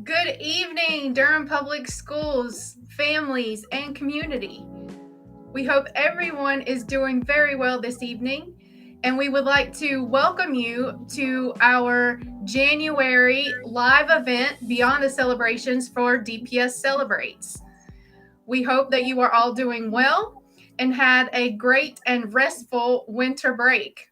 Good evening, Durham Public Schools, families, and community. We hope everyone is doing very well this evening, and we would like to welcome you to our January live event, Beyond the Celebrations for DPS Celebrates. We hope that you are all doing well and had a great and restful winter break.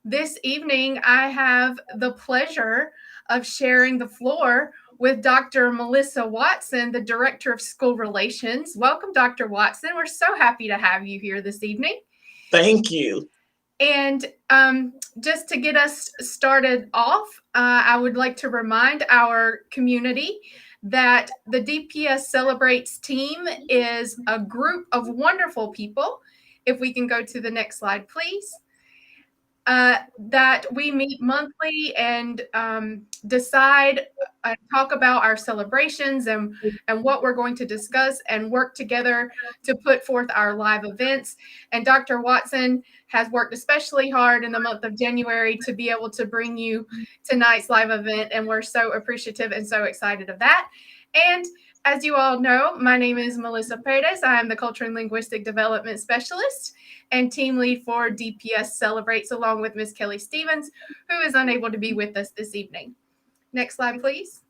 This evening, I have the pleasure of sharing the floor with Dr. Melissa Watson, the Director of School Relations. Welcome, Dr. Watson. We're so happy to have you here this evening. Thank you. And just to get us started off, I would like to remind our community that the DPS Celebrates team is a group of wonderful people. If we can go to the next slide, please. That we meet monthly and decide and talk about our celebrations and what we're going to discuss and work together to put forth our live events. And Dr. Watson has worked especially hard in the month of January to be able to bring you tonight's live event. And we're so appreciative and so excited of that. And as you all know, my name is Melissa Perez. I am the Culture and Linguistic Development Specialist and team lead for DPS Celebrates, along with Ms. Kelly Stevens, who is unable to be with us this evening. Next slide, please.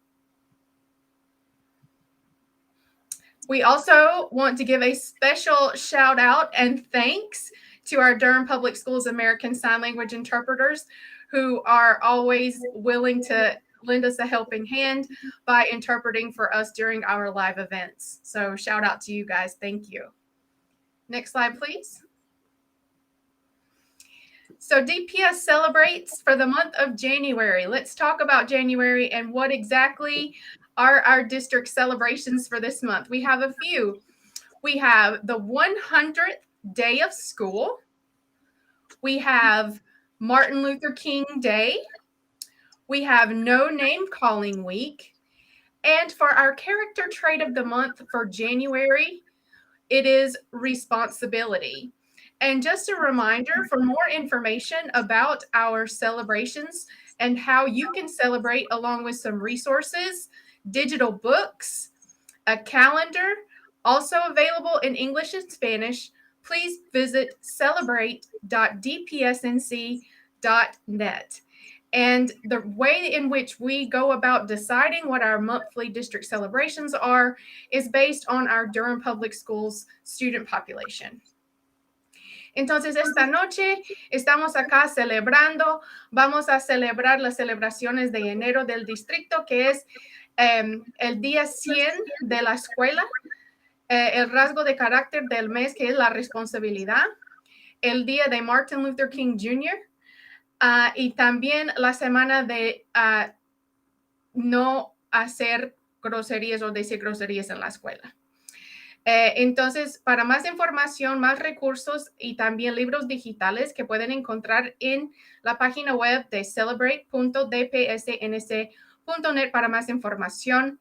We also want to give a special shout out and thanks to our Durham Public Schools American Sign Language interpreters, who are always willing to lend us a helping hand by interpreting for us during our live events. So shout out to you guys. Thank you. Next slide, please. So DPS celebrates for the month of January. Let's talk about January and what exactly are our district celebrations for this month. We have a few. We have the 100th day of school. We have Martin Luther King Day. We have No Name Calling Week. And for our character trait of the month for January, it is responsibility. And just a reminder, for more information about our celebrations and how you can celebrate, along with some resources, digital books, a calendar, also available in English and Spanish, please visit celebrate.dpsnc.net. And the way in which we go about deciding what our monthly district celebrations are is based on our Durham Public Schools student population. Entonces, esta noche estamos acá celebrando, vamos a celebrar las celebraciones de enero del distrito, que es el día 100 de la escuela, el rasgo de carácter del mes, que es la responsabilidad, el día de Martin Luther King Jr., y también la semana de no hacer groserías o decir groserías en la escuela. Entonces, para más información, más recursos y también libros digitales que pueden encontrar en la página web de celebrate.dpsnc.net para más información.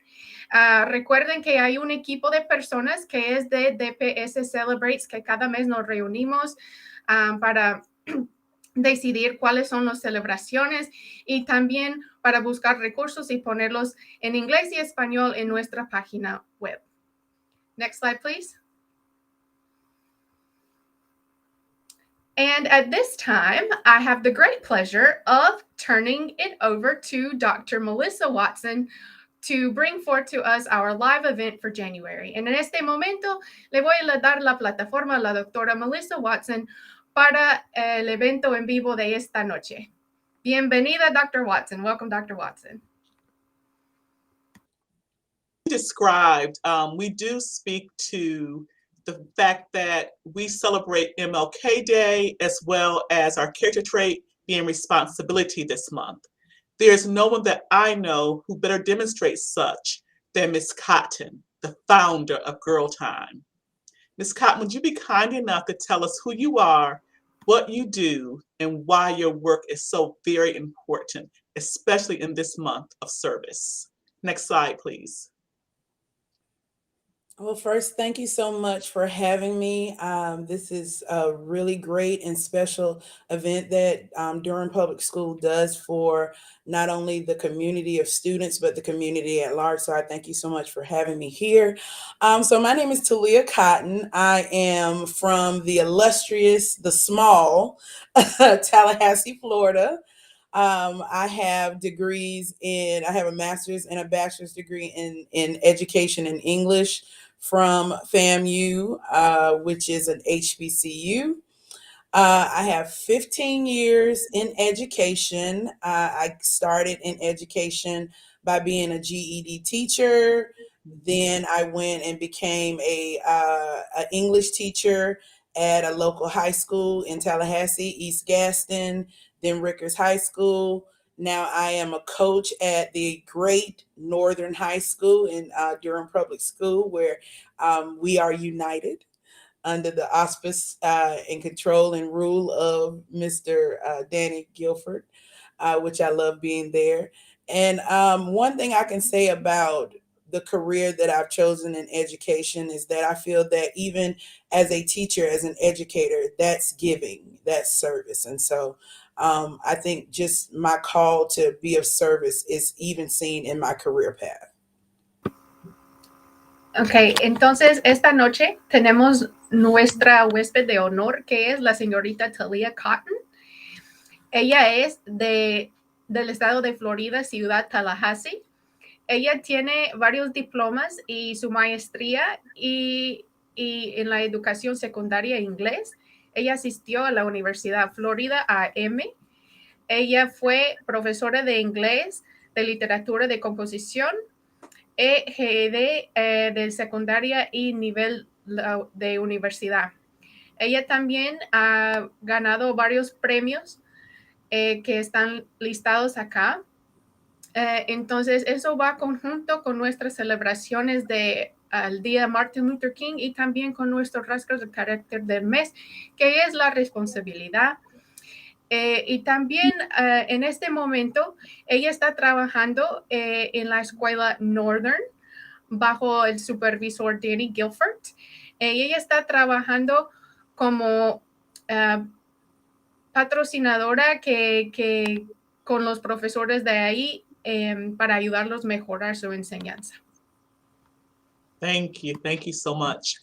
Recuerden que hay un equipo de personas que es de DPS Celebrates, que cada mes nos reunimos para decidir cuáles son las celebraciones y también para buscar recursos y ponerlos en inglés y español en nuestra página web. Next slide, please. And at this time, I have the great pleasure of turning it over to Dr. Melissa Watson to bring forth to us our live event for January. And en este momento, le voy a dar la plataforma a la doctora Melissa Watson para el evento en vivo de esta noche. Bienvenida, Dr. Watson. Welcome, Dr. Watson. Described, we do speak to the fact that we celebrate MLK Day as well as our character trait being responsibility this month. There's no one that I know who better demonstrates such than Ms. Cotton, the founder of Girl Time. Ms. Cotton, would you be kind enough to tell us who you are, what you do, and why your work is so very important, especially in this month of service? Next slide, please. Well, first, thank you so much for having me. This is a really great and special event that Durham Public School does for not only the community of students, but the community at large. So I thank you so much for having me here. So my name is Talia Cotton. I am from the illustrious, the small Tallahassee, Florida. I have a master's and a bachelor's degree in education and English from FAMU, which is an HBCU. I have 15 years in education. I started in education by being a GED teacher. Then I went and became a English teacher at a local high school in Tallahassee, East Gaston, then Rickers High School. Now I am a coach at the Great Northern High School in Durham Public School, where we are united under the auspice and control and rule of Mr. Danny Guilford, which I love being there. And one thing I can say about the career that I've chosen in education is that I feel that even as a teacher, as an educator, that's giving, that's service. And so I think just my call to be of service is even seen in my career path. Ok, entonces esta noche tenemos nuestra huésped de honor, que es la señorita Talia Cotton. Ella es del estado de Florida, ciudad Tallahassee. Ella tiene varios diplomas y su maestría y en la educación secundaria inglés. Ella asistió a la Universidad Florida AM. Ella fue profesora de inglés, de literatura de composición, GED de secundaria y nivel de universidad. Ella también ha ganado varios premios que están listados acá. Entonces, eso va conjunto con nuestras celebraciones de al día Martin Luther King y también con nuestros rasgos de carácter del mes, que es la responsabilidad. Y también en este momento, ella está trabajando en la escuela Northern bajo el supervisor Danny Guilford. Ella está trabajando como patrocinadora que con los profesores de ahí para ayudarlos a mejorar su enseñanza. Thank you. Thank you so much.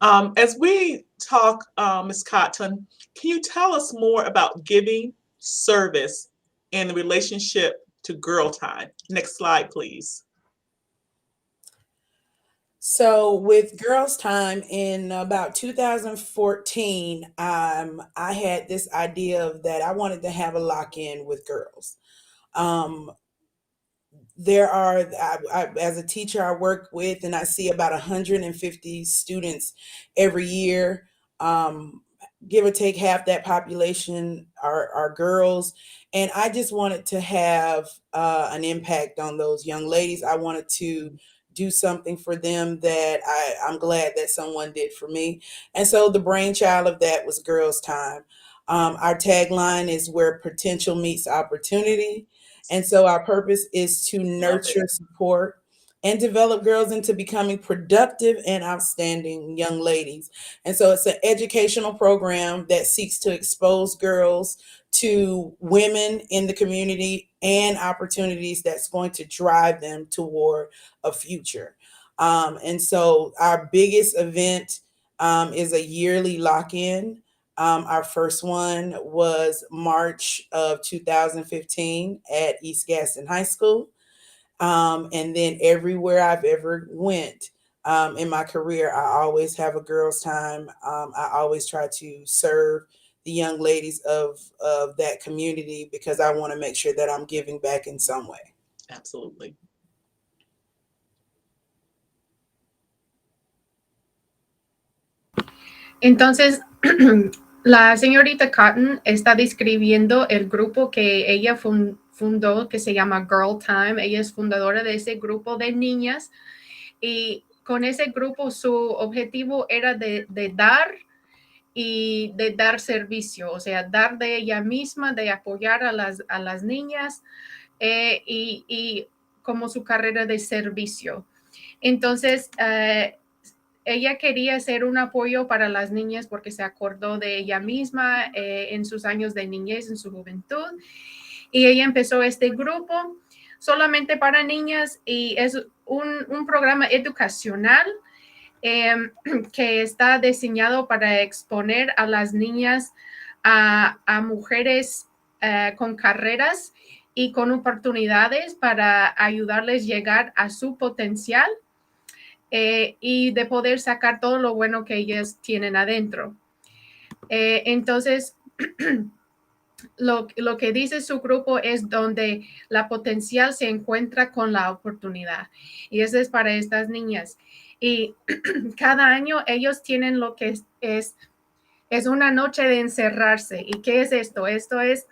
As we talk, Ms. Cotton, can you tell us more about giving, service, and the relationship to Girl Time? Next slide, please. So with Girls Time in about 2014, I had this idea of that I wanted to have a lock-in with girls. Um, there are as a teacher I work with, and I see about 150 students every year. um, Give or take half that population are girls, and I just wanted to have an impact on those young ladies. I wanted to do something for them that I'm glad that someone did for me. And so the brainchild of that was Girls Time. Our tagline is where potential meets opportunity, and so our purpose is to Love it. nurture, support, and develop girls into becoming productive and outstanding young ladies. And so it's an educational program that seeks to expose girls to women in the community and opportunities that's going to drive them toward a future. And so our biggest event is a yearly lock in. Our first one was March of 2015 at East Gaston High School. And then everywhere I've ever went in my career, I always have a girls' time. I always try to serve the young ladies of that community because I want to make sure that I'm giving back in some way. Absolutely. Entonces, la señorita Cotton está describiendo el grupo que ella fundó, que se llama Girl Time. Ella es fundadora de ese grupo de niñas y con ese grupo su objetivo era de dar y de dar servicio, o sea, dar de ella misma, de apoyar a las niñas y como su carrera de servicio. Entonces, ella quería ser un apoyo para las niñas porque se acordó de ella misma en sus años de niñez, en su juventud, y ella empezó este grupo solamente para niñas y es un programa educacional que está diseñado para exponer a las niñas a mujeres con carreras y con oportunidades para ayudarles a llegar a su potencial y de poder sacar todo lo bueno que ellas tienen adentro. Entonces, lo que dice su grupo es donde la potencial se encuentra con la oportunidad. Y eso es para estas niñas. Y cada año ellos tienen lo que es una noche de encerrarse. ¿Y qué es esto? Esto es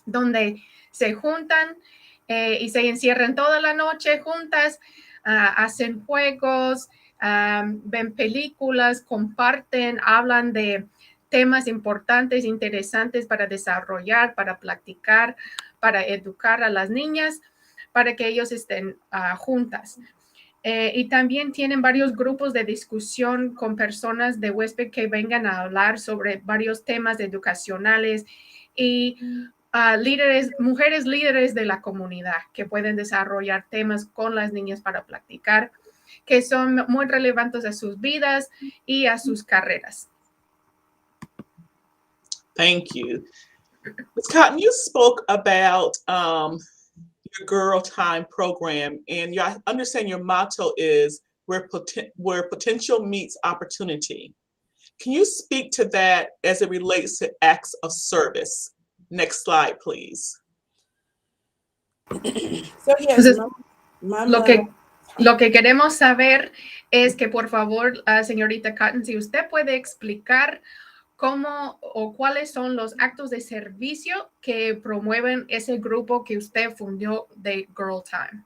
donde se juntan y se encierran toda la noche juntas, hacen juegos, ven películas, comparten, hablan de temas importantes, interesantes para desarrollar, para platicar, para educar a las niñas, para que ellos estén juntas. Y también tienen varios grupos de discusión con personas de huésped que vengan a hablar sobre varios temas educacionales y líderes, mujeres líderes de la comunidad que pueden desarrollar temas con las niñas para platicar, que son muy relevantes a sus vidas y a sus carreras. Thank you. Ms. Cotton, you spoke about your Girl Time program, and I understand your motto is where potential meets opportunity. Can you speak to that as it relates to acts of service? Next slide, please. So yes, Entonces, my lo que queremos saber es que, por favor, señorita Cotton, si usted puede explicar cómo o cuáles son los actos de servicio que promueven ese grupo que usted fundó de Girl Time.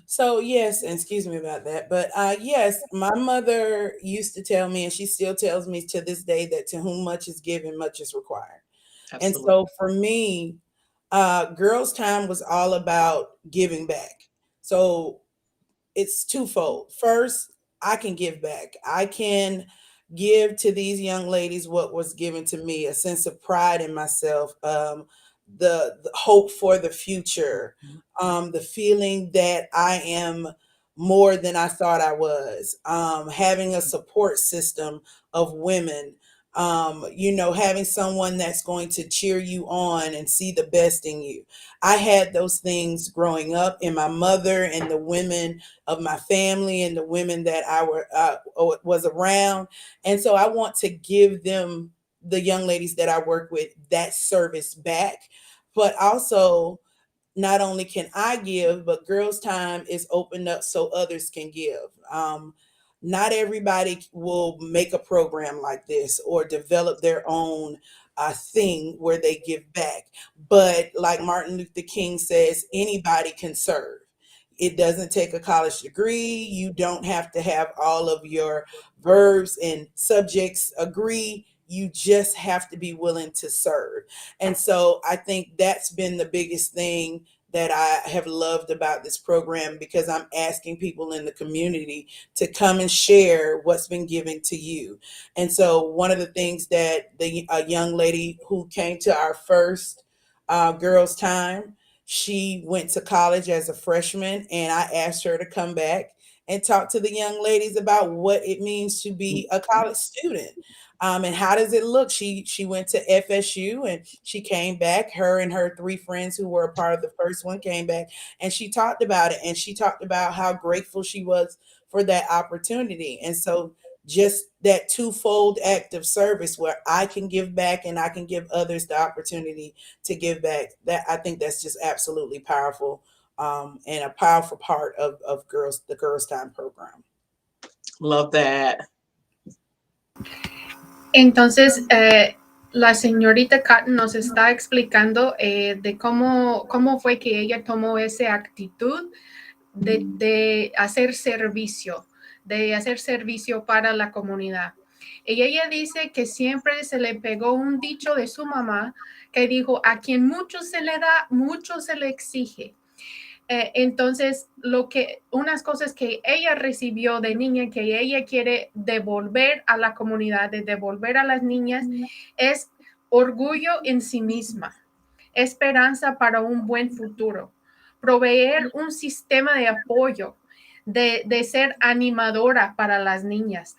So yes, and excuse me about that, but yes, my mother used to tell me, and she still tells me to this day, that to whom much is given, much is required. Absolutely. And so for me, Girls Time was all about giving back. So it's twofold. First, I can give back. I can give to these young ladies what was given to me, a sense of pride in myself, the hope for the future, the feeling that I am more than I thought I was, having a support system of women, having someone that's going to cheer you on and see the best in you. I had those things growing up in my mother and the women of my family and the women that was around. And so I want to give them, the young ladies that I work with, that service back. But also, not only can I give, but Girls Time is opened up so others can give. Not everybody will make a program like this or develop their own thing where they give back. But like Martin Luther King says, anybody can serve. It doesn't take a college degree. You don't have to have all of your verbs and subjects agree. You just have to be willing to serve. And so I think that's been the biggest thing that I have loved about this program, because I'm asking people in the community to come and share what's been given to you. And so one of the things that a young lady who came to our first Girls Time, she went to college as a freshman, and I asked her to come back and talk to the young ladies about what it means to be a college student. And how does it look? She went to FSU and she came back. Her and her three friends who were a part of the first one came back, and she talked about it. And she talked about how grateful she was for that opportunity. And so just that twofold act of service where I can give back and I can give others the opportunity to give back, that I think that's just absolutely powerful, and a powerful part of the Girls Time program. Love that. Entonces, la señorita Cotton nos está explicando de cómo fue que ella tomó esa actitud de hacer servicio para la comunidad. Y ella dice que siempre se le pegó un dicho de su mamá que dijo: a quien mucho se le da, mucho se le exige. Entonces, unas cosas que ella recibió de niña, que ella quiere devolver a la comunidad, de devolver a las niñas, es orgullo en sí misma, esperanza para un buen futuro, proveer un sistema de apoyo, de ser animadora para las niñas,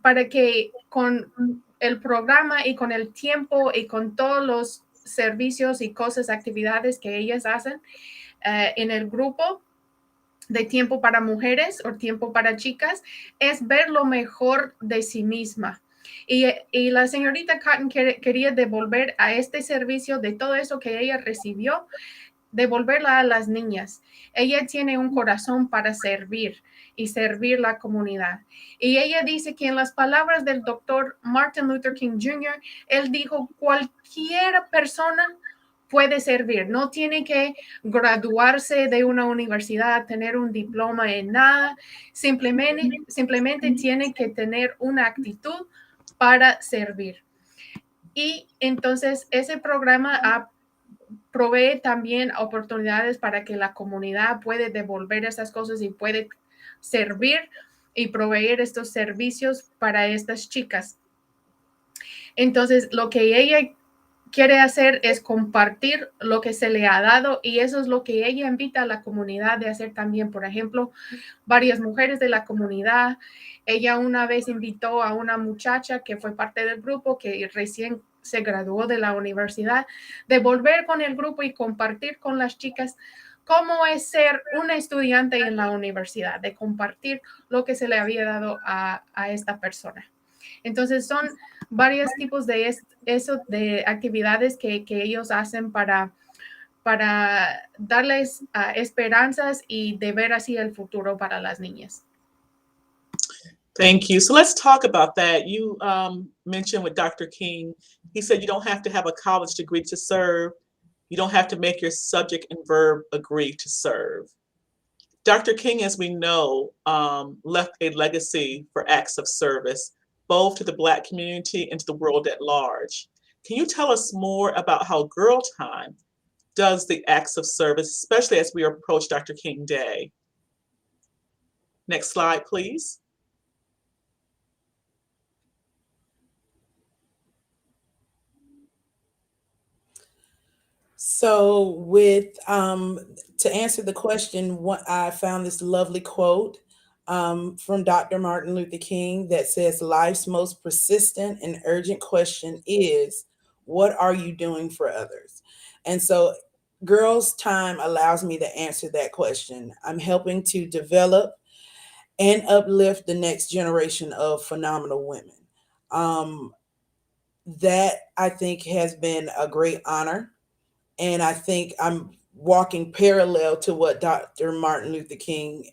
para que con el programa y con el tiempo y con todos los servicios y cosas, actividades que ellas hacen, en el grupo de tiempo para mujeres o tiempo para chicas, es ver lo mejor de sí misma. Y la señorita Cotton quería devolver a este servicio de todo eso que ella recibió, devolverla a las niñas. Ella tiene un corazón para servir y servir la comunidad. Y ella dice que en las palabras del doctor Martin Luther King Jr., él dijo, cualquier persona puede servir, no tiene que graduarse de una universidad, tener un diploma en nada, simplemente tiene que tener una actitud para servir. Y entonces ese programa provee también oportunidades para que la comunidad puede devolver esas cosas y puede servir y proveer estos servicios para estas chicas. Entonces, lo que ella quiere hacer es compartir lo que se le ha dado y eso es lo que ella invita a la comunidad de hacer también. Por ejemplo, varias mujeres de la comunidad. Ella una vez invitó a una muchacha que fue parte del grupo, que recién se graduó de la universidad, de volver con el grupo y compartir con las chicas cómo es ser una estudiante en la universidad, de compartir lo que se le había dado a esta persona. Entonces son varios tipos de actividades que ellos hacen para darles esperanzas y de ver así el futuro para las niñas. Thank you. So let's talk about that. You mentioned with Dr. King, he said you don't have to have a college degree to serve. You don't have to make your subject and verb agree to serve. Dr. King, as we know, left a legacy for acts of service, both to the Black community and to the world at large. Can you tell us more about how Girl Time does the acts of service, especially as we approach Dr. King Day? Next slide, please. So, to answer the question, I found this lovely quote from Dr. Martin Luther King that says, "Life's most persistent and urgent question is, what are you doing for others?" And so, Girls Time allows me to answer that question. I'm helping to develop and uplift the next generation of phenomenal women. Um, that I think has been a great honor, and I think I'm walking parallel to what Dr. Martin Luther King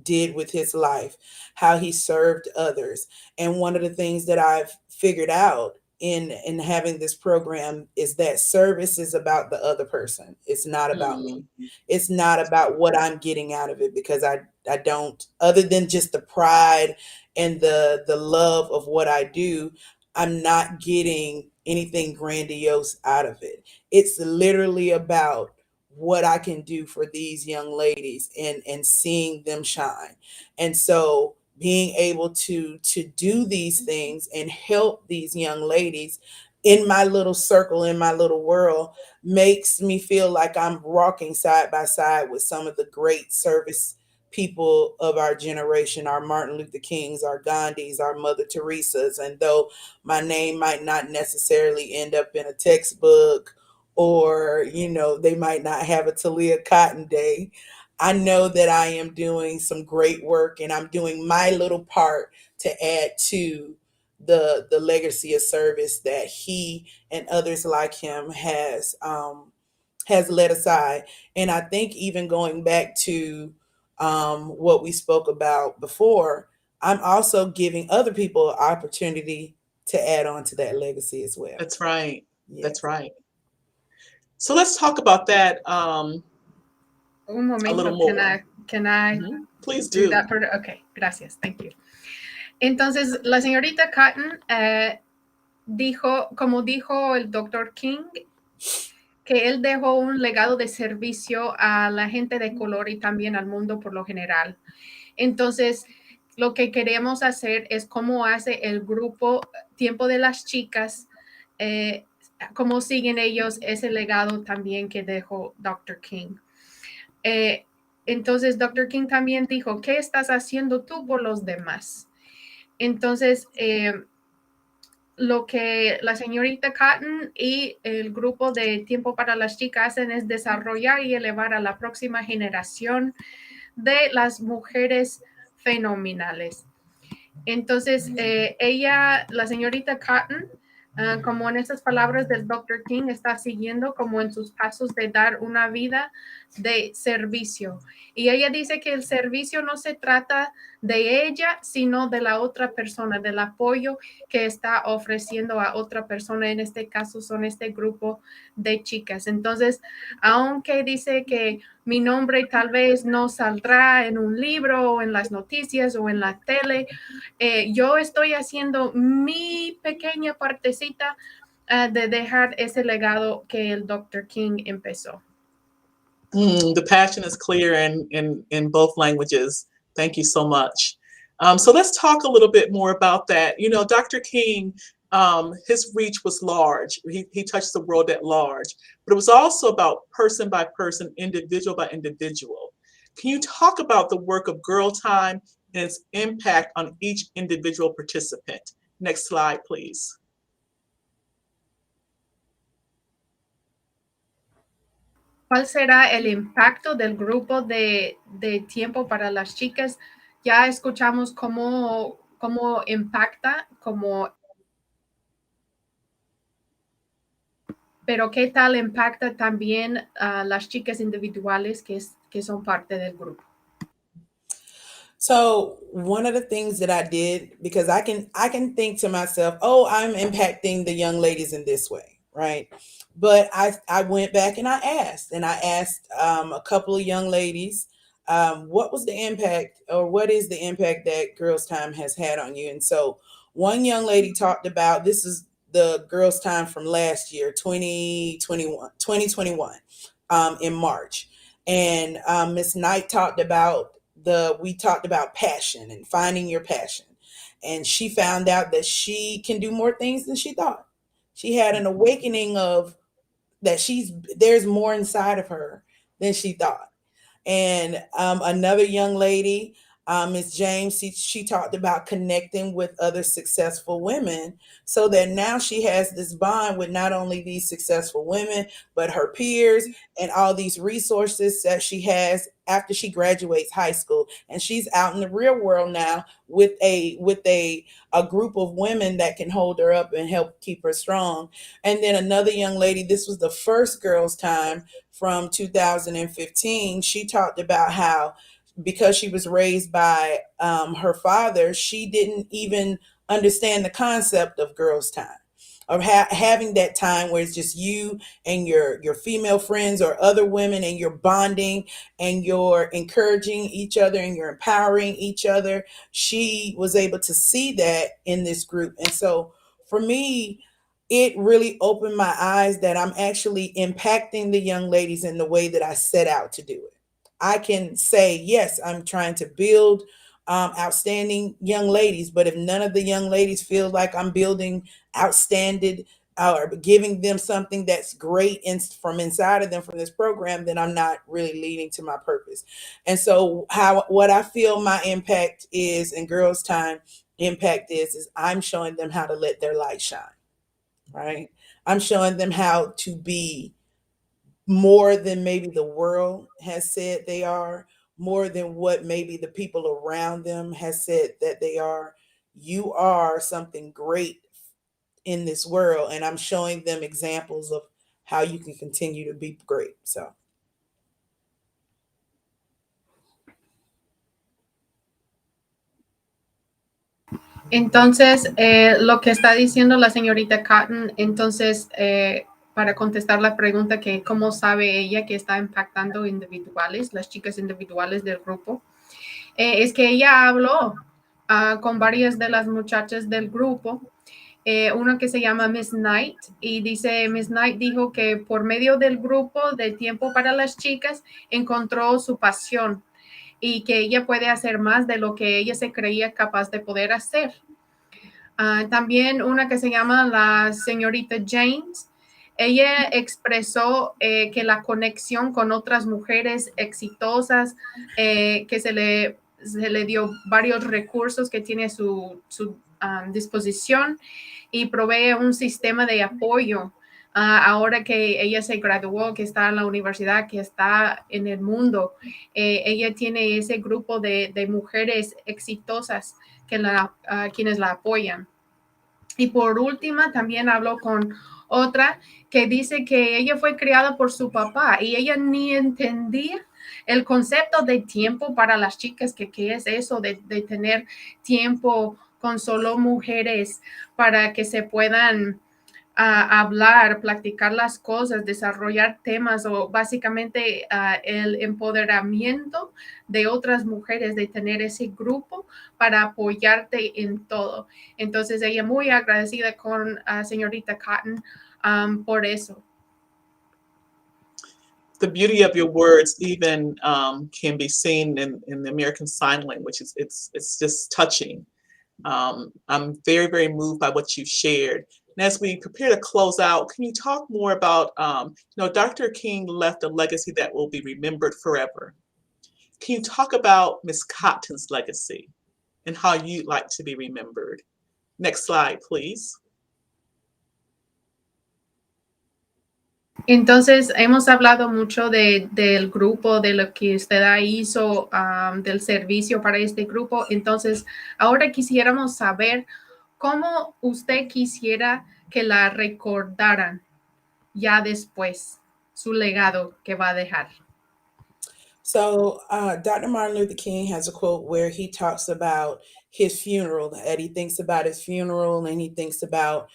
did with his life, how he served others. And one of the things that I've figured out in having this program is that service is about the other person. It's not about me. It's not about what I'm getting out of it, because I don't, other than just the pride and the love of what I do, I'm not getting anything grandiose out of it. It's literally about what I can do for these young ladies and seeing them shine. And so being able to do these things and help these young ladies in my little circle, in my little world, makes me feel like I'm walking side by side with some of the great service people of our generation, our Martin Luther Kings, our Gandhis, our Mother Teresas. And though my name might not necessarily end up in a textbook, or they might not have a Talia Cotton Day, I know that I am doing some great work, and I'm doing my little part to add to the legacy of service that he and others like him has led aside. And I think even going back to what we spoke about before, I'm also giving other people opportunity to add on to that legacy as well. That's right. Yes. That's right. So let's talk about that Un momento, a little more. Can I Please do that part? Okay, gracias, thank you. Entonces, la señorita Cotton dijo, como dijo el doctor King, que él dejó un legado de servicio a la gente de color y también al mundo por lo general. Entonces, lo que queremos hacer es cómo hace el grupo Tiempo de las Chicas, cómo siguen ellos ese legado también que dejó Dr. King. Entonces, Dr. King también dijo, ¿qué estás haciendo tú por los demás? Entonces, lo que la señorita Cotton y el grupo de Tiempo para las Chicas hacen es desarrollar y elevar a la próxima generación de las mujeres fenomenales. Entonces, ella, la señorita Cotton, como en esas palabras del Dr. King, está siguiendo como en sus pasos de dar una vida de servicio. Y ella dice que el servicio no se trata de ella, sino de la otra persona, del apoyo que está ofreciendo a otra persona. En este caso son este grupo de chicas. Entonces, aunque dice que mi nombre tal vez no saldrá en un libro o en las noticias o en la tele, yo estoy haciendo mi pequeña partecita de dejar ese legado que el Dr. King empezó. The passion is clear in both languages. Thank you so much. So let's talk a little bit more about that. You know, Dr. King, his reach was large. He touched the world at large, but it was also about person by person, individual by individual. Can you talk about the work of Girl Time and its impact on each individual participant? Next slide, please. ¿Cuál será el impacto del grupo de Tiempo para las Chicas? Ya escuchamos cómo impacta, pero ¿qué tal impacta también a las chicas individuales que son parte del grupo? So one of the things that I did, because I can think to myself, oh, I'm impacting the young ladies in this way, right? But I went back and I asked a couple of young ladies, what was the impact, or what is the impact that Girls Time has had on you? And so one young lady talked about, this is the Girls Time from last year, 2021, in March. And Miss Knight talked about, we talked about passion and finding your passion. And she found out that she can do more things than she thought. She had an awakening of that there's more inside of her than she thought. And another young lady, Miss James, she talked about connecting with other successful women, so that now she has this bond with not only these successful women, but her peers and all these resources that she has after she graduates high school. And she's out in the real world now with a group of women that can hold her up and help keep her strong. And then another young lady, this was the first Girls Time from 2015. She talked about how, because she was raised by her father, she didn't even understand the concept of Girls Time, or having that time where it's just you and your female friends or other women, and you're bonding and you're encouraging each other and you're empowering each other. She was able to see that in this group. And so for me, it really opened my eyes that I'm actually impacting the young ladies in the way that I set out to do it. I can say, yes, I'm trying to build outstanding young ladies, but if none of the young ladies feel like I'm building outstanding or giving them something that's great from inside of them from this program, then I'm not really leading to my purpose. And so what I feel my impact is in Girls Time impact is I'm showing them how to let their light shine. Right? I'm showing them how to be more than maybe the world has said they are, more than what maybe the people around them has said that they are. You are something great in this world, and I'm showing them examples of how you can continue to be great. So Entonces, lo que está diciendo la señorita Cotton, entonces, para contestar la pregunta que cómo sabe ella que está impactando individuales, las chicas individuales del grupo, es que ella habló con varias de las muchachas del grupo uno que se llama Miss Knight, y dice, Miss Knight dijo que por medio del grupo de tiempo para las chicas encontró su pasión y que ella puede hacer más de lo que ella se creía capaz de poder hacer. También una que se llama la señorita James. Ella expresó que la conexión con otras mujeres exitosas, que se le dio varios recursos que tiene a su disposición y provee un sistema de apoyo. Ahora que ella se graduó, que está en la universidad, que está en el mundo, ella tiene ese grupo de mujeres exitosas que quienes la apoyan. Y por última, también habló con otra que dice que ella fue criada por su papá y ella ni entendía el concepto de tiempo para las chicas, que qué es eso de tener tiempo con solo mujeres para que se puedan hablar, platicar las cosas, desarrollar temas o básicamente el empoderamiento de otras mujeres, de tener ese grupo para apoyarte en todo. Entonces ella muy agradecida con señorita Cotton por eso. The beauty of your words even can be seen in the American Sign Language. It's just touching. I'm very, very moved by what you've shared. And as we prepare to close out, can you talk more about, Dr. King left a legacy that will be remembered forever. Can you talk about Miss Cotton's legacy and how you'd like to be remembered? Next slide, please. Entonces, hemos hablado mucho del grupo, de lo que usted hizo, del servicio para este grupo. Entonces, ahora quisiéramos saber cómo usted quisiera que la recordaran ya después, su legado que va a dejar. So, Dr. Martin Luther King has a quote where he talks about his funeral, that he thinks about his funeral and he thinks about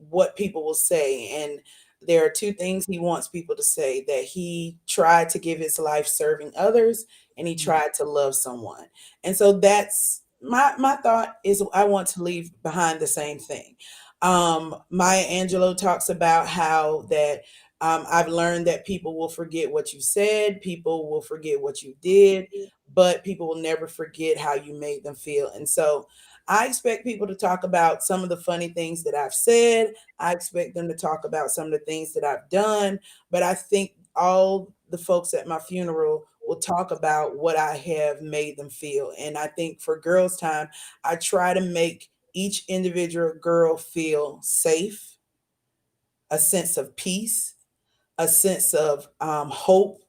what people will say. And there are two things he wants people to say: that he tried to give his life serving others and he tried to love someone. And so that's my thought is I want to leave behind the same thing. Maya Angelou talks about how that I've learned that people will forget what you said, people will forget what you did, but people will never forget how you made them feel. And so I expect people to talk about some of the funny things that I've said. I expect them to talk about some of the things that I've done. But I think all the folks at my funeral will talk about what I have made them feel. And I think for Girls Time, I try to make each individual girl feel safe, a sense of peace, a sense of hope,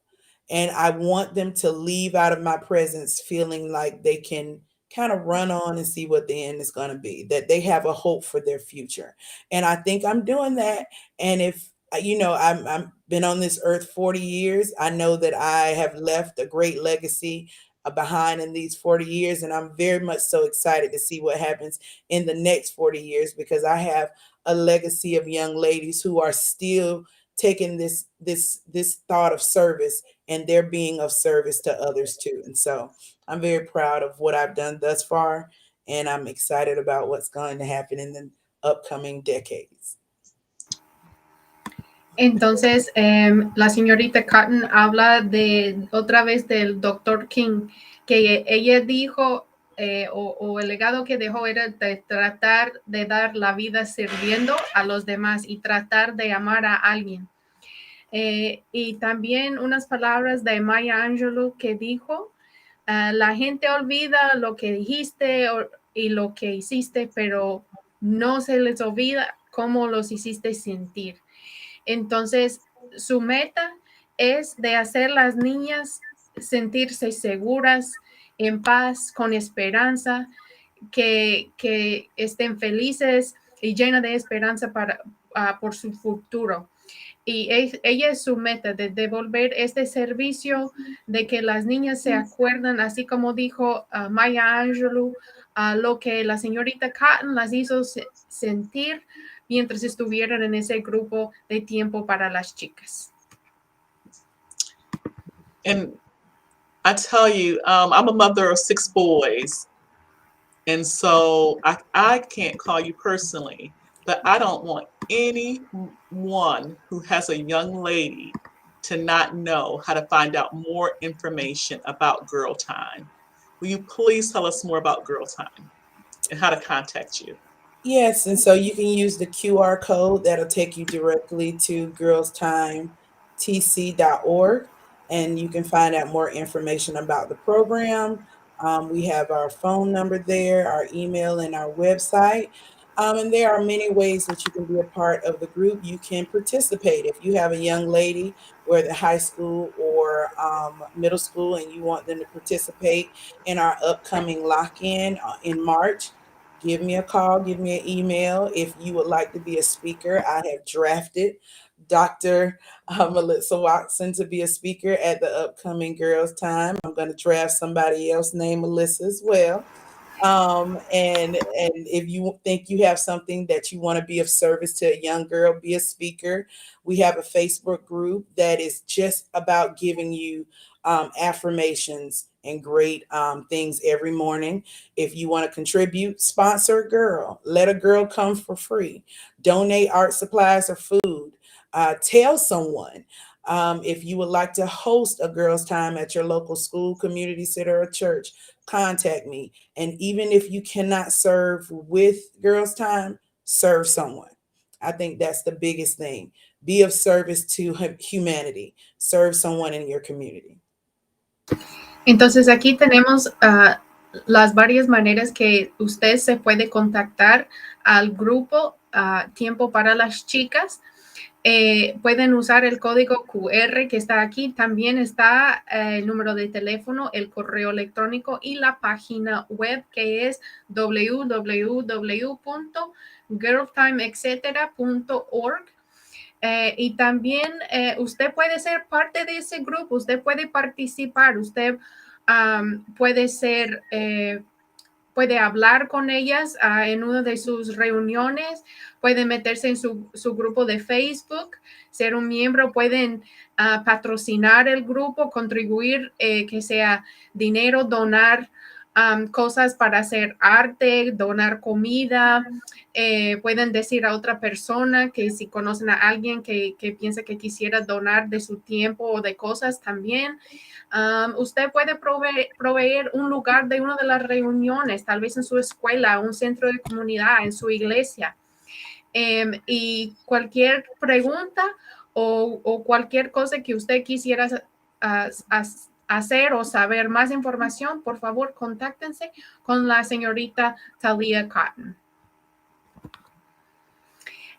and I want them to leave out of my presence feeling like they can kind of run on and see what the end is going to be, that they have a hope for their future. And I think I'm doing that. And if I'm been on this earth 40 years, I know that I have left a great legacy behind in these 40 years, and I'm very much so excited to see what happens in the next 40 years, because I have a legacy of young ladies who are still taking this thought of service, and they're being of service to others too. And so I'm very proud of what I've done thus far, and I'm excited about what's going to happen in the upcoming decades. Entonces, la señorita Cotton habla de otra vez del Dr. King, que ella dijo, o el legado que dejó era de tratar de dar la vida sirviendo a los demás y tratar de amar a alguien. Y también unas palabras de Maya Angelou que dijo, la gente olvida lo que dijiste y lo que hiciste, pero no se les olvida cómo los hiciste sentir. Entonces, su meta es de hacer las niñas sentirse seguras, en paz, con esperanza, que estén felices y llenas de esperanza por su futuro. Y ella es su meta de devolver este servicio, de que las niñas se acuerdan, así como dijo Maya Angelou, lo que la señorita Cotton las hizo sentir mientras estuvieron en ese grupo de tiempo para las chicas. And I tell you, I'm a mother of 6 boys. And so I can't call you personally, but I don't want anyone who has a young lady to not know how to find out more information about Girl Time. Will you please tell us more about Girl Time and how to contact you? Yes, and so you can use the QR code that'll take you directly to girlstimetc.org, and you can find out more information about the program. We have our phone number there, our email, and our website. And there are many ways that you can be a part of the group. You can participate. If you have a young lady, whether high school or middle school, and you want them to participate in our upcoming lock-in in March, give me a call, give me an email. If you would like to be a speaker, I have drafted Dr. Melissa Watson to be a speaker at the upcoming Girls Time. I'm going to draft somebody else named Melissa as well. And if you think you have something that you want to be of service to a young girl, be a speaker. We have a Facebook group that is just about giving you affirmations and great things every morning. If you want to contribute, sponsor a girl, let a girl come for free, donate art supplies or food, tell someone. If you would like to host a girls' time at your local school, community center, or church, contact me. And even if you cannot serve with Girls Time, serve someone. I think that's the biggest thing. Be of service to humanity. Serve someone in your community. Entonces aquí tenemos las varias maneras que usted se puede contactar al grupo Tiempo para las Chicas. Pueden usar el código QR que está aquí. También está el número de teléfono, el correo electrónico y la página web que es www.girltimeetcetera.org. Y también usted puede ser parte de ese grupo, usted puede participar, usted puede ser, puede hablar con ellas en una de sus reuniones, puede meterse en su grupo de Facebook, ser un miembro, pueden patrocinar el grupo, contribuir, que sea dinero, donar cosas para hacer arte, donar comida. Pueden decir a otra persona que si conocen a alguien que piensa que quisiera donar de su tiempo o de cosas también. Usted puede proveer un lugar de una de las reuniones, tal vez en su escuela, un centro de comunidad, en su iglesia. Y cualquier pregunta o cualquier cosa que usted quisiera hacer o saber más información, por favor, contáctense con la señorita Talia Cotton.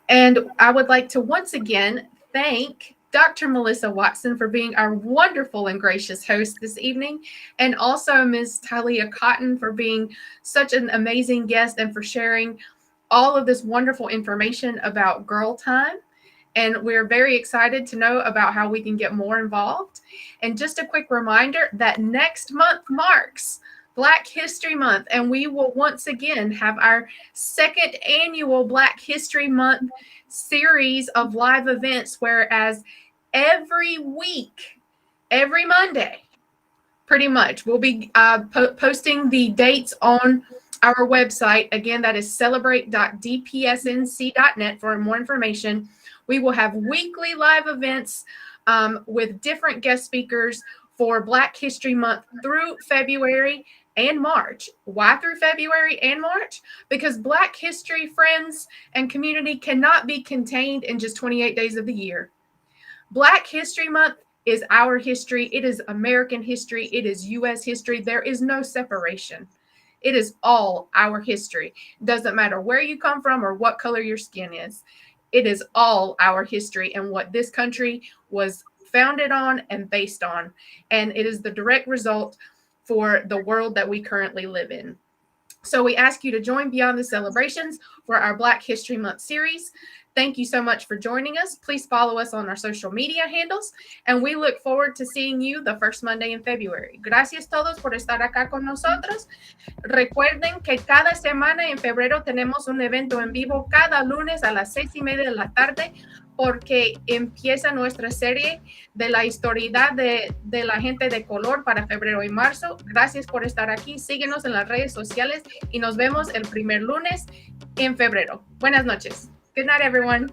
And I would like to once again thank Dr. Melissa Watson for being our wonderful and gracious host this evening, and also Ms. Talia Cotton for being such an amazing guest and for sharing all of this wonderful information about Girl Time. And we're very excited to know about how we can get more involved. And just a quick reminder that next month marks Black History Month, and we will once again have our second annual Black History Month series of live events, whereas every week, every Monday, pretty much, we'll be posting the dates on our website. Again, that is celebrate.dpsnc.net for more information. We will have weekly live events with different guest speakers for Black History Month through February and March. Why through February and March? Because Black history, friends, and community cannot be contained in just 28 days of the year. Black History Month is our history. It is American history. It is U.S. history. There is no separation. It is all our history. It doesn't matter where you come from or what color your skin is. It is all our history and what this country was founded on and based on. And it is the direct result for the world that we currently live in. So we ask you to join Beyond the Celebrations for our Black History Month series. Thank you so much for joining us. Please follow us on our social media handles, and we look forward to seeing you the first Monday in February. Gracias todos por estar acá con nosotros. Recuerden que cada semana en febrero tenemos un evento en vivo cada lunes a las 6:30 de la tarde porque empieza nuestra serie de la historia de la gente de color para febrero y marzo. Gracias por estar aquí. Síguenos en las redes sociales y nos vemos el primer lunes en febrero. Buenas noches. Good night, everyone.